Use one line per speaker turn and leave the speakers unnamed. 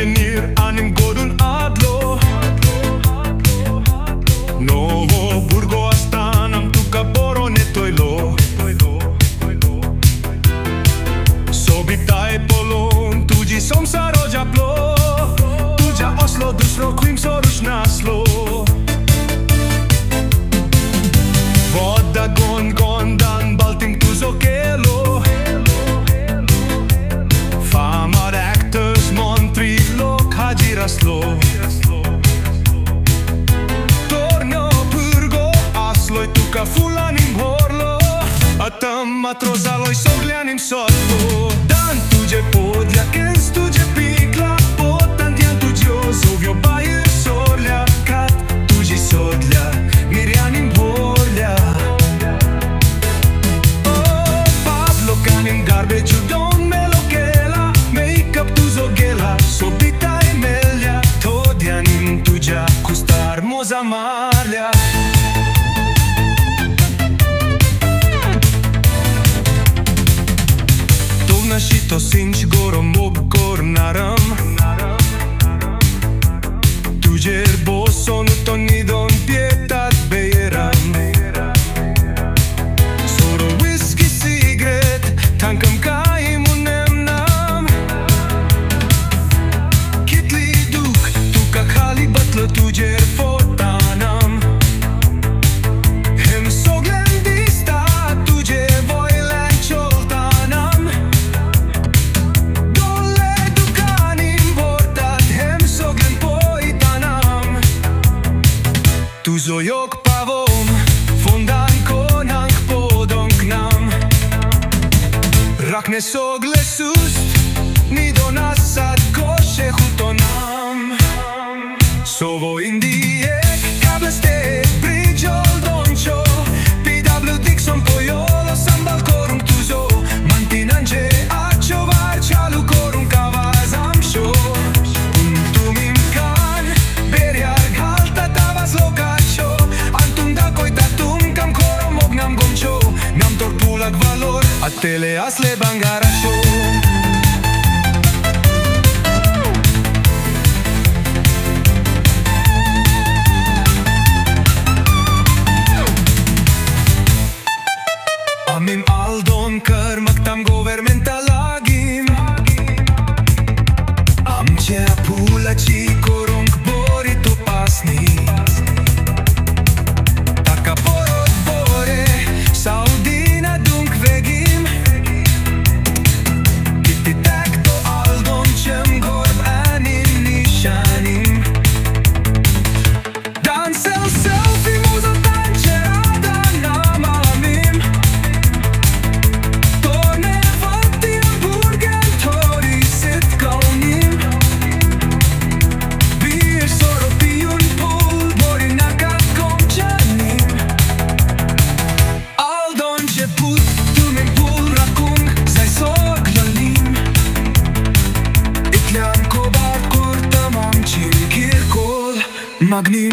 venir anim godun adlo Novo burgo astanam tu caporo netoilo Sobitai polon tuji somsaro japlo Tuja oslo dusro kvim sorush naslo Voda gon dan balting tuzo kelo Famar actors montrilo kajiraslo Torno purgo asloi tuka fulanim horlo Atam matrozaloi soglianim sotlo Dan tuđe podlja kens tuđe pikla Potan dian tuđo zovjo bajer solja Kat tuđi sodlja mirjanim bolja Pablo kanim garbage don melokela Make-up tuzo gela sobita emelja Todianim tuđa kustar moza marlja Nashito sinch gorom obkor naram Tujer boson utonidon pietat bejeram Soro whisky cigarette tankam kaim unem nam Kitli duk tuka khali batla tujer fotanam Hem soglen dista tuje voilan choltanam Tuzo jog pavom, fondan konang podong nam Rakne sogle sust, ni do nasad koše hutonam Sovo indije, kableste, bridjol dončo PW Dixon pojolo, sambal korung tuzo Mantinanje, ačo varčalu korung kavazam šo Untumim kan, berjar galta tavas loka valor atele asle bangarasho Amim aldon kărmak tam governmentalagim Am ce apula ci korong bori to pasni Taka porod bore Saudi Magnim